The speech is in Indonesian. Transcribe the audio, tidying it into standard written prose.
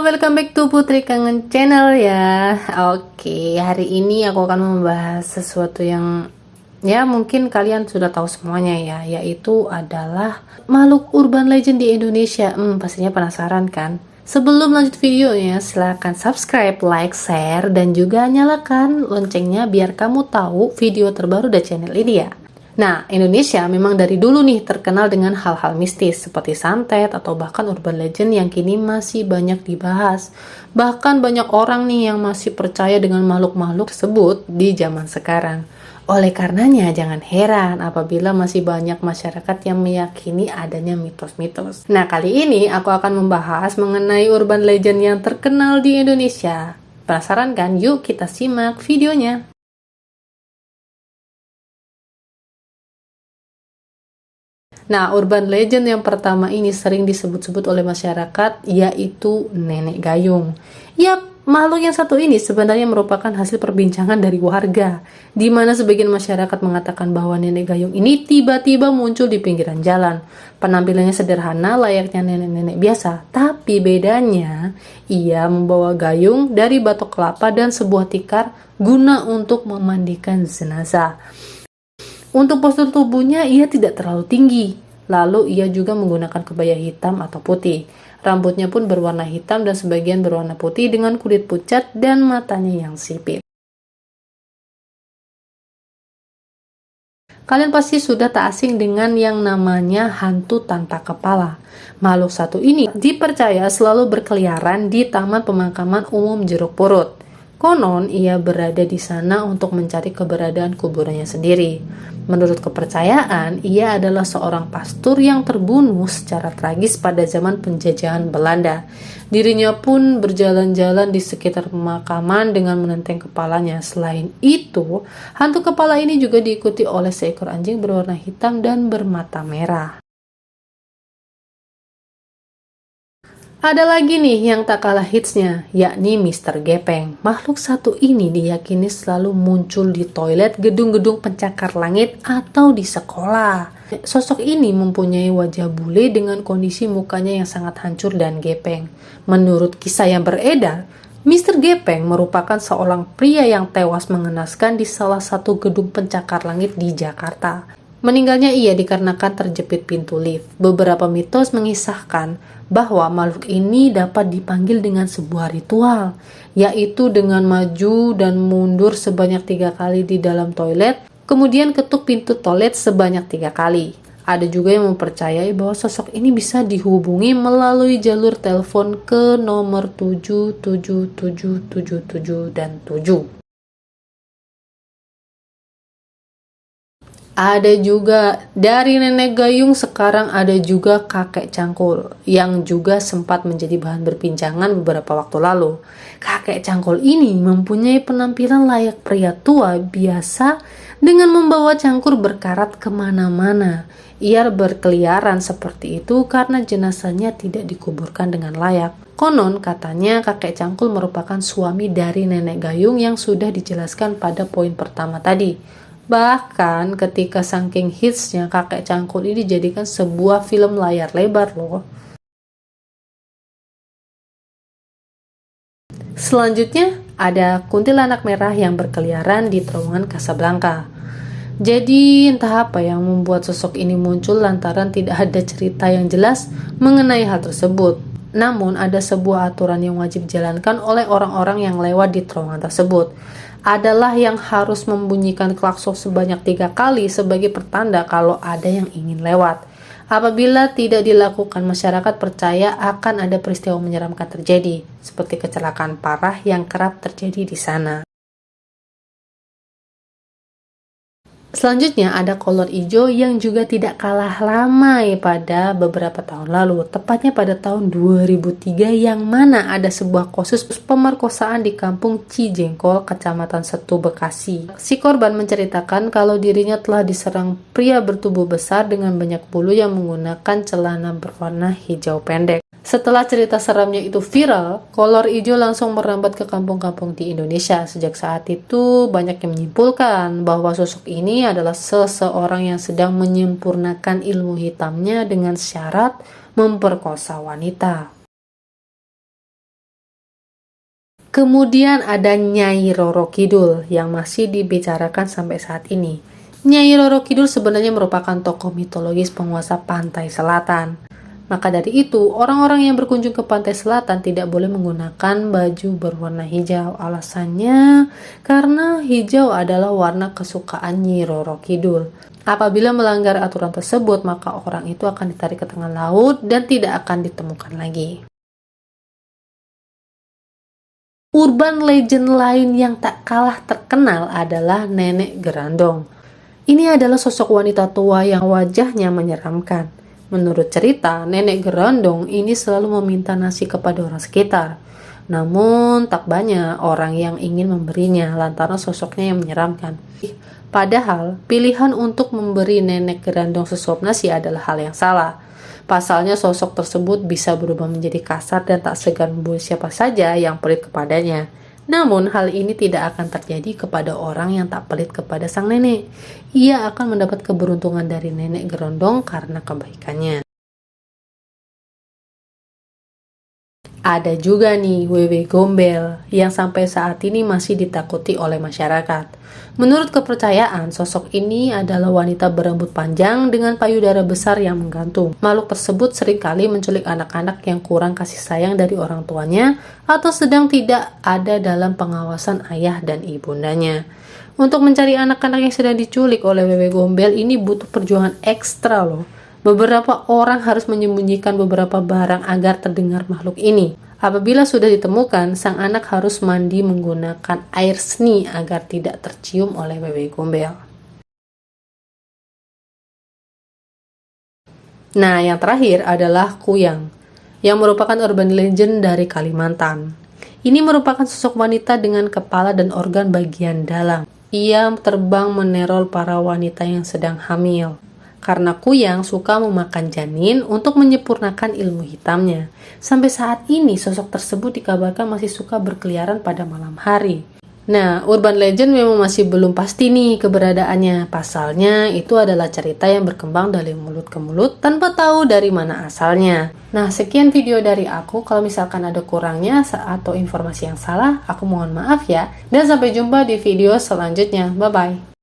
welcome back to Putri Kangen Channel ya. Oke, hari ini aku akan membahas sesuatu yang ya mungkin kalian sudah tahu semuanya ya, yaitu adalah makhluk urban legend di Indonesia. Pastinya penasaran kan? Sebelum lanjut videonya, silahkan subscribe, like, share, dan juga nyalakan loncengnya biar kamu tahu video terbaru dari channel ini ya. Nah, Indonesia memang dari dulu nih terkenal dengan hal-hal mistis seperti santet atau bahkan urban legend yang kini masih banyak dibahas. Bahkan banyak orang nih yang masih percaya dengan makhluk-makhluk tersebut di zaman sekarang. Oleh karenanya, jangan heran apabila masih banyak masyarakat yang meyakini adanya mitos-mitos. Nah, kali ini aku akan membahas mengenai urban legend yang terkenal di Indonesia. Penasaran kan? Yuk kita simak videonya. Nah, urban legend yang pertama ini sering disebut-sebut oleh masyarakat, yaitu nenek gayung. Yap, makhluk yang satu ini sebenarnya merupakan hasil perbincangan dari warga, di mana sebagian masyarakat mengatakan bahwa nenek gayung ini tiba-tiba muncul di pinggiran jalan. Penampilannya sederhana layaknya nenek-nenek biasa, tapi bedanya ia membawa gayung dari batok kelapa dan sebuah tikar guna untuk memandikan jenazah. Untuk postur tubuhnya, ia tidak terlalu tinggi. Lalu, ia juga menggunakan kebaya hitam atau putih. Rambutnya pun berwarna hitam dan sebagian berwarna putih dengan kulit pucat dan matanya yang sipit. Kalian pasti sudah tak asing dengan yang namanya hantu tanpa kepala. Makhluk satu ini dipercaya selalu berkeliaran di Taman Pemakaman Umum Jeruk Purut. Konon, ia berada di sana untuk mencari keberadaan kuburannya sendiri. Menurut kepercayaan, ia adalah seorang pastor yang terbunuh secara tragis pada zaman penjajahan Belanda. Dirinya pun berjalan-jalan di sekitar pemakaman dengan menenteng kepalanya. Selain itu, hantu kepala ini juga diikuti oleh seekor anjing berwarna hitam dan bermata merah. Ada lagi nih yang tak kalah hitsnya, yakni Mr. Gepeng. Makhluk satu ini diyakini selalu muncul di toilet gedung-gedung pencakar langit atau di sekolah. Sosok ini mempunyai wajah bule dengan kondisi mukanya yang sangat hancur dan gepeng. Menurut kisah yang beredar, Mr. Gepeng merupakan seorang pria yang tewas mengenaskan di salah satu gedung pencakar langit di Jakarta. Meninggalnya ia dikarenakan terjepit pintu lift. Beberapa mitos mengisahkan bahwa makhluk ini dapat dipanggil dengan sebuah ritual, yaitu dengan maju dan mundur sebanyak 3 kali di dalam toilet, kemudian ketuk pintu toilet sebanyak 3 kali. Ada juga yang mempercayai bahwa sosok ini bisa dihubungi melalui jalur telepon ke nomor 77777 dan 7. Ada juga dari nenek gayung, sekarang ada juga kakek cangkul yang juga sempat menjadi bahan perbincangan beberapa waktu lalu. Kakek cangkul ini mempunyai penampilan layak pria tua biasa dengan membawa cangkur berkarat kemana-mana. Ia berkeliaran seperti itu karena jenazahnya tidak dikuburkan dengan layak. Konon katanya kakek cangkul merupakan suami dari nenek gayung yang sudah dijelaskan pada poin pertama tadi. Bahkan ketika saking hitsnya, kakek cangkul ini dijadikan sebuah film layar lebar loh. Selanjutnya ada kuntilanak merah yang berkeliaran di terowongan Casablanca. Jadi entah apa yang membuat sosok ini muncul lantaran tidak ada cerita yang jelas mengenai hal tersebut. Namun ada sebuah aturan yang wajib dijalankan oleh orang-orang yang lewat di terowongan tersebut, adalah yang harus membunyikan klakson sebanyak 3 kali sebagai pertanda kalau ada yang ingin lewat. Apabila tidak dilakukan, masyarakat percaya akan ada peristiwa menyeramkan terjadi, seperti kecelakaan parah yang kerap terjadi di sana. Selanjutnya ada kolor hijau yang juga tidak kalah ramai pada beberapa tahun lalu, tepatnya pada tahun 2003, yang mana ada sebuah kasus pemerkosaan di kampung Cijengkol, Kecamatan Setu, Bekasi. Si korban menceritakan kalau dirinya telah diserang pria bertubuh besar dengan banyak bulu yang menggunakan celana berwarna hijau pendek. Setelah cerita seramnya itu viral, kolor hijau langsung merambat ke kampung-kampung di Indonesia. Sejak saat itu, banyak yang menyimpulkan bahwa sosok ini adalah seseorang yang sedang menyempurnakan ilmu hitamnya dengan syarat memperkosa wanita. Kemudian ada Nyai Roro Kidul yang masih dibicarakan sampai saat ini. Nyai Roro Kidul sebenarnya merupakan tokoh mitologis penguasa pantai selatan. Maka dari itu, orang-orang yang berkunjung ke pantai selatan tidak boleh menggunakan baju berwarna hijau. Alasannya, karena hijau adalah warna kesukaan Nyi Roro Kidul. Apabila melanggar aturan tersebut, maka orang itu akan ditarik ke tengah laut dan tidak akan ditemukan lagi. Urban legend lain yang tak kalah terkenal adalah Nenek Gerandong. Ini adalah sosok wanita tua yang wajahnya menyeramkan. Menurut cerita, Nenek Gerandong ini selalu meminta nasi kepada orang sekitar. Namun, tak banyak orang yang ingin memberinya lantaran sosoknya yang menyeramkan. Padahal, pilihan untuk memberi Nenek Gerandong sesuap nasi adalah hal yang salah. Pasalnya sosok tersebut bisa berubah menjadi kasar dan tak segan membunuh siapa saja yang pelit kepadanya. Namun hal ini tidak akan terjadi kepada orang yang tak pelit kepada sang nenek. Ia akan mendapat keberuntungan dari Nenek Gerondong karena kebaikannya. Ada juga nih Wewe Gombel yang sampai saat ini masih ditakuti oleh masyarakat. Menurut kepercayaan, sosok ini adalah wanita berambut panjang dengan payudara besar yang menggantung. Makhluk tersebut seringkali menculik anak-anak yang kurang kasih sayang dari orang tuanya atau sedang tidak ada dalam pengawasan ayah dan ibundanya. Untuk mencari anak-anak yang sedang diculik oleh Wewe Gombel ini butuh perjuangan ekstra loh. Beberapa orang harus menyembunyikan beberapa barang agar terdengar makhluk ini. Apabila sudah ditemukan, sang anak harus mandi menggunakan air seni agar tidak tercium oleh Wewe Gombel. Nah, yang terakhir adalah Kuyang, yang merupakan urban legend dari Kalimantan. Ini merupakan sosok wanita dengan kepala dan organ bagian dalam. Ia terbang meneror para wanita yang sedang hamil. Karena Kuyang suka memakan janin untuk menyempurnakan ilmu hitamnya. Sampai saat ini sosok tersebut dikabarkan masih suka berkeliaran pada malam hari. Nah, urban legend memang masih belum pasti nih keberadaannya. Pasalnya itu adalah cerita yang berkembang dari mulut ke mulut tanpa tahu dari mana asalnya. Nah, sekian video dari aku. Kalau misalkan ada kurangnya atau informasi yang salah, aku mohon maaf ya. Dan sampai jumpa di video selanjutnya. Bye-bye.